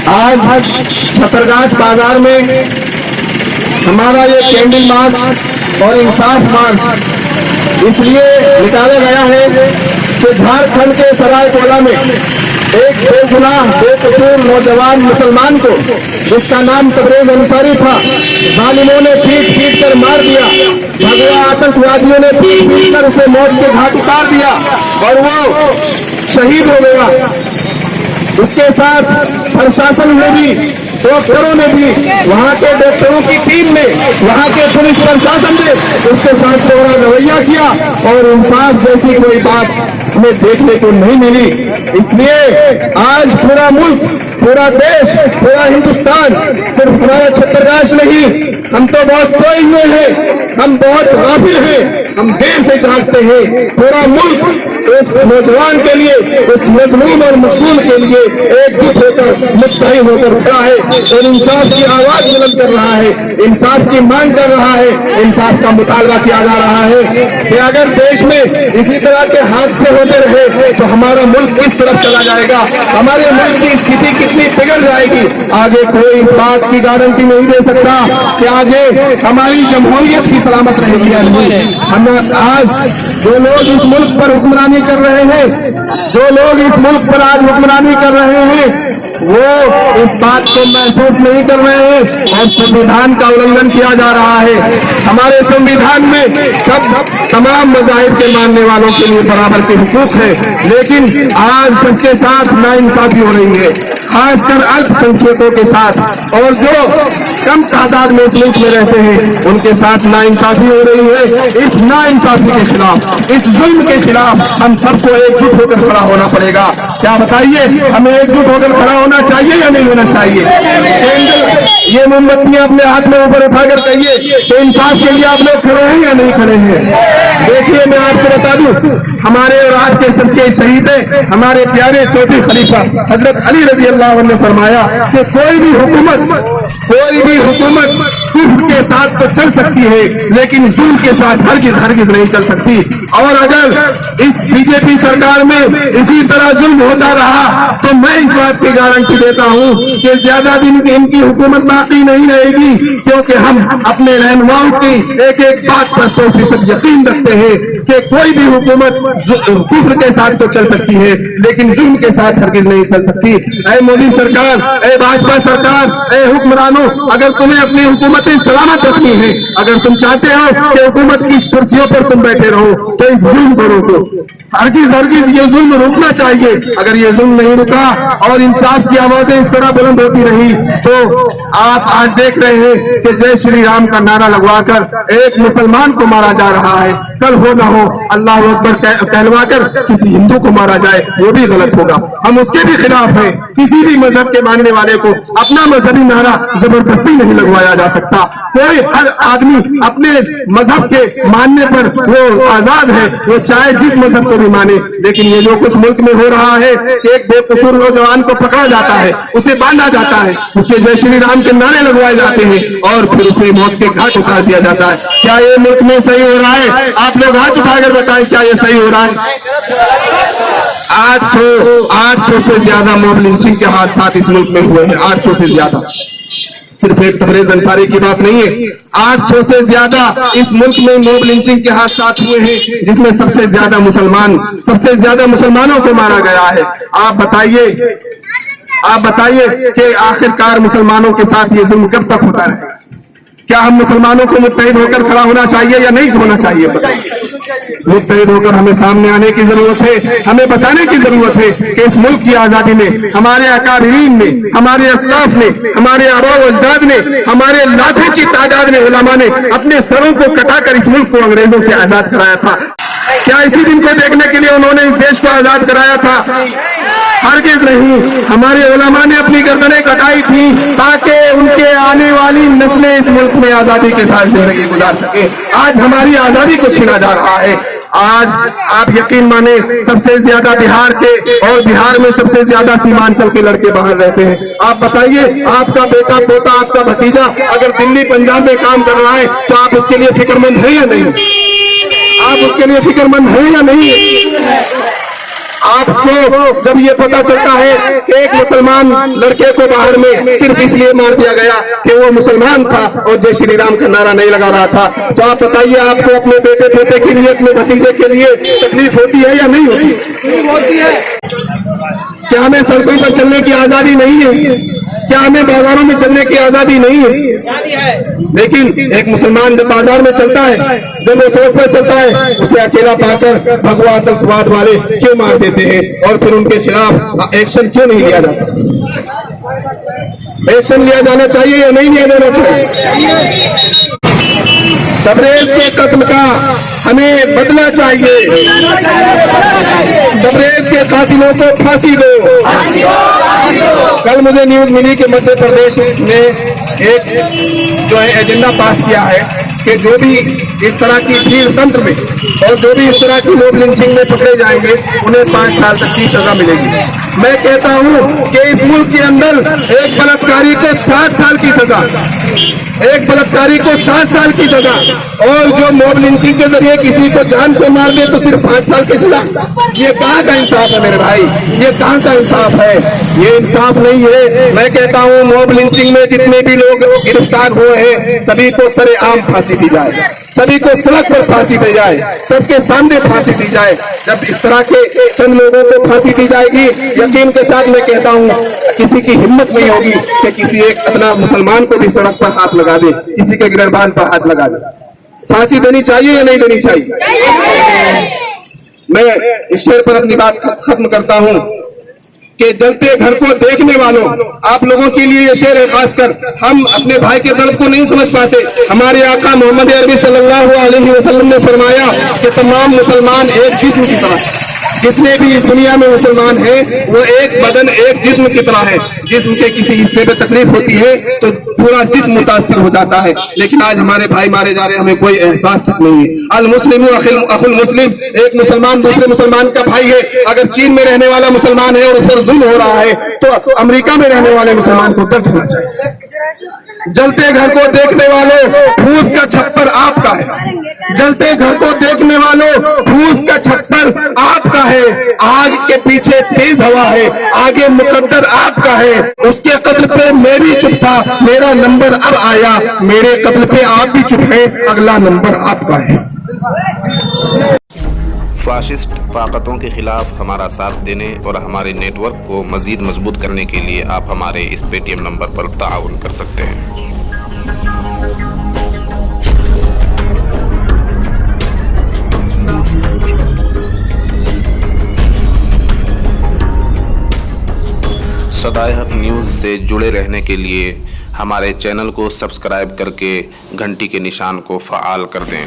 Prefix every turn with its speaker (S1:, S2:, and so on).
S1: आज छतरगाछ बाजार में हमारा ये कैंडल मार्च और इंसाफ मार्च इसलिए निकाला गया है कि झारखंड के सरायकोला में एक बेगुनाह बेकसूर नौजवान मुसलमान को, जिसका नाम तबरेज अंसारी था, जालिमों ने पीट कर मार दिया। भगवा आतंकवादियों ने पीट कर उसे मौत के घाट उतार दिया और वो शहीद हो गया। उसके साथ प्रशासन ने भी, डॉक्टरों ने भी, वहां के डॉक्टरों की टीम ने, वहां के पुलिस प्रशासन ने उसके साथ थोड़ा रवैया किया और इंसाफ जैसी कोई बात हमें देखने को नहीं मिली। इसलिए आज पूरा मुल्क, पूरा देश, पूरा हिंदुस्तान, सिर्फ हमारा छतरगाछ नहीं, हम तो बहुत खोए हुए हैं, हम बहुत गाफिल हैं, हम देर से चाहते हैं। पूरा मुल्क उस नौजवान के लिए, उस मजलूम और मकबूल के लिए एकजुट होकर, मुत्तहिद होकर उठा है और इंसाफ की आवाज बुलंद कर रहा है, इंसाफ की मांग कर रहा है, इंसाफ का मुतालबा किया जा रहा है कि अगर देश में इसी तरह के हादसे होते रहे तो हमारा मुल्क किस तरफ चला जाएगा, हमारे मुल्क की स्थिति कितनी बिगड़ जाएगी। आगे कोई इस बात की गारंटी नहीं दे सकता कि आगे हमारी जमहूरियत की सलामत रहेगी या नहीं। हम आज जो लोग इस मुल्क पर हुक्मरानी कर रहे हैं, जो लोग इस मुल्क पर आज हुक्मरानी कर रहे हैं, वो इस बात को महसूस नहीं कर रहे हैं और संविधान का उल्लंघन किया जा रहा है। हमारे संविधान में तमाम मज़ाहिब के मानने वालों के लिए बराबर के हुकूक है, लेकिन आज सबके साथ नाइंसाफी हो रही है, खासकर अल्पसंख्यकों के साथ, और जो कम तादाद में इस मुल्क में रहते हैं उनके साथ नाइंसाफी हो रही है। इस नाइंसाफी के खिलाफ, इस जुल्म के खिलाफ हम सबको एकजुट होकर खड़ा होना पड़ेगा। क्या बताइए, हमें एकजुट होकर खड़ा होना चाहिए या नहीं होना चाहिए? ये मोमबत्तियां अपने हाथ में ऊपर उठाकर कहिए तो इंसाफ के लिए आप लोग खड़े हैं या नहीं खड़े हैं? देखिए, मैं आपको बता दूं, हमारे और आपके सबके शहीद है हमारे प्यारे चौथे खलीफा हजरत अली रजी अल्लाह अन्हु ने फरमाया कि कोई भी हुकूमत कुफ्र के साथ तो चल सकती है, लेकिन जुल्म के साथ हरगिज नहीं चल सकती। और अगर इस बीजेपी सरकार में इसी तरह जुल्म होता रहा तो मैं इस बात की गारंटी देता हूं कि ज्यादा दिन इनकी हुकूमत बाकी नहीं रहेगी, क्योंकि हम अपने रहनुमाओं की एक एक बात पर 100% यकीन रखते हैं कि कोई भी हुकूमत कुफ्र के साथ तो चल सकती है, लेकिन जुल्म के साथ हरगिज नहीं चल सकती। ऐ मोदी सरकार, ऐ भाजपा सरकार, ऐ हुक्मरानों, अगर तुम्हें अपनी हुकूमतें सलामत रखनी है, अगर तुम चाहते हो कि हुकूमत की कुर्सियों पर तुम बैठे रहो, तो इस जुल्म को रोको। हरगिज ये जुल्म रुकना चाहिए। अगर ये जुल्म नहीं रुका और इंसाफ की आवाजें इस तरह बुलंद होती रही तो आप आज देख रहे हैं कि जय श्री राम का नारा लगवाकर एक मुसलमान को मारा जा रहा है, कल हो ना हो अल्लाह अकबर कहलवाकर किसी हिंदू को मारा जाए, वो भी गलत होगा। हम उसके भी खिलाफ हैं। किसी भी मजहब के मानने वाले को अपना मजहबी नारा जबरदस्ती नहीं लगवाया जा सकता। कोई हर आदमी अपने मजहब के मानने पर वो आजाद है, वो चाहे जिस मजहब को भी माने। लेकिन ये जो कुछ मुल्क में हो रहा है कि एक बेकसूर नौजवान को पकड़ा जाता है, उसे बांधा जाता है, उसके जय श्री राम के नारे लगवाए जाते हैं और फिर उसे मौत के घाट उतार दिया जाता है। क्या ये मुल्क में सही हो रहा है? आप लोग हाथ उठाकर बताएं, क्या ये सही हो रहा है? 800 से ज्यादा मॉब लिंचिंग के हादसात इस मुल्क में हुए हैं। 800 से ज्यादा, सिर्फ एक तबरेज अंसारी की बात नहीं है। 800 से ज्यादा इस मुल्क में मॉब लिंचिंग के हादसात हुए हैं, जिसमें सबसे ज्यादा मुसलमानों को मारा गया है। आप बताइए कि आखिरकार मुसलमानों के साथ ये जुल्म कब तक होता रहेगा? क्या हम मुसलमानों को मुत्तहिद होकर खड़ा होना चाहिए या नहीं होना चाहिए? मुत्तहिद होकर हमें सामने आने की जरूरत है। हमें बताने की जरूरत है कि इस मुल्क की आजादी में हमारे अकाबिरीन ने, हमारे असलाफ ने, हमारे आबा व अजदाद ने, हमारे लाखों की तादाद में उलमा ने अपने सरों को कटाकर इस मुल्क को अंग्रेजों से आजाद कराया था। क्या इसी दिन को देखने के लिए उन्होंने इस देश को आजाद कराया था? हरगिज नहीं। हमारे उलमा ने अपनी गर्दनें कटाई थी ताकि उनके आने वाली नस्लें इस मुल्क में आजादी के साथ जिंदगी गुजार सके। आज हमारी आजादी को छीना जा रहा है। आज आप यकीन माने सबसे ज्यादा बिहार के, और बिहार में सबसे ज्यादा सीमांचल के लड़के बाहर रहते हैं। आप बताइए, आपका बेटा, पोता, आपका भतीजा अगर दिल्ली पंजाब में काम कर रहा है तो आप उसके लिए फिक्रमंद है या नहीं? आप उसके लिए फिक्रमंद है या नहीं? आपको जब ये पता चलता है कि एक मुसलमान लड़के को बाहर में सिर्फ इसलिए मार दिया गया कि वो मुसलमान था और जय श्री राम का नारा नहीं लगा रहा था, तो आप बताइए आपको अपने बेटे पोते के लिए, अपने भतीजे के लिए तकलीफ होती है या नहीं होती है? क्या हमें सड़कों पर चलने की आजादी नहीं है? क्या हमें बाजारों में चलने की आजादी नहीं है? लेकिन एक मुसलमान जब बाजार में चलता है, जब वो सड़क पर चलता है, उसे अकेला पाकर भगवा आतंकवाद वाले क्यों मार देते हैं और फिर उनके खिलाफ एक्शन क्यों नहीं लिया जाता? एक्शन लिया जाना चाहिए या नहीं लिया जाना चाहिए? तबरेज के कत्ल का हमें बदला चाहिए। तबरेज के कातिलों को फांसी दो। कल मुझे न्यूज मिली कि मध्य प्रदेश ने एक जो है एजेंडा पास किया है कि जो भी इस तरह की भीड़ तंत्र में और जो भी इस तरह की मॉब लिंचिंग में पकड़े जाएंगे उन्हें 5 साल तक की सजा मिलेगी। मैं कहता हूं कि इस मुल्क के अंदर एक बलात्कारी को 7 साल की सजा, एक बलात्कारी को 7 साल की सजा, और जो मॉब लिंचिंग के जरिए किसी को जान से मार दे तो सिर्फ 5 साल की सजा। ये कहाँ का इंसाफ है मेरे भाई? ये कहाँ का इंसाफ है? ये इंसाफ नहीं है। मैं कहता हूँ मॉब लिंचिंग में जितने भी लोग गिरफ्तार हुए हैं सभी को सरेआम फांसी दी जाए, सभी को सड़क पर फांसी दी जाए, सबके सामने फांसी दी जाए। जब इस तरह के चंद लोगों को फांसी दी जाएगी, यकीन के साथ मैं कहता हूँ किसी की हिम्मत नहीं होगी कि किसी एक अपना मुसलमान को भी सड़क पर हाथ लगा दे, किसी के गिरबान पर हाथ लगा दे। फांसी देनी चाहिए या नहीं देनी चाहिए? मैं इस शेर पर अपनी बात खत्म करता हूँ कि जलते घर को देखने वालों, आप लोगों के लिए ये शेर है खासकर। हम अपने भाई के दर्द को नहीं समझ पाते। हमारे आका मोहम्मद अरबी सल्लल्लाहु अलैहि वसल्लम ने फरमाया कि तमाम मुसलमान एक जिस्म की तरह, जितने भी इस दुनिया में मुसलमान हैं वो एक बदन एक जिस्म की तरह है। जिस्म के किसी हिस्से में तकलीफ होती है तो पूरा जिस्म मुतासिर हो जाता है। लेकिन आज हमारे भाई मारे जा रहे हैं, हमें कोई एहसास तक नहीं है। अल मुस्लिम अखुल मुस्लिम, एक मुसलमान दूसरे मुसलमान का भाई है। अगर चीन में रहने वाला मुसलमान है और उस पर जुल्म हो रहा है तो अमेरिका में रहने वाले मुसलमान को दर्द होना चाहिए। जलते घर को देखने वालों, फूस का छप्पर आपका है। जलते घर को देखने वालों, फूस का छप्पर आपका है। आग के पीछे तेज हवा है, आगे मुकद्दर आपका है। उसके कत्ल पे मैं भी चुप था, मेरा नंबर अब आया। मेरे कत्ल पे आप भी चुप है, अगला नंबर आपका है।
S2: फाशिस्ट ताकतों के खिलाफ हमारा साथ देने और हमारे नेटवर्क को मजीद मजबूत करने के लिए आप हमारे इस पेटीएम नंबर पर ताउन कर सकते हैं। सदाए हक न्यूज़ से जुड़े रहने के लिए हमारे चैनल को सब्सक्राइब करके घंटी के निशान को फ़आल कर दें।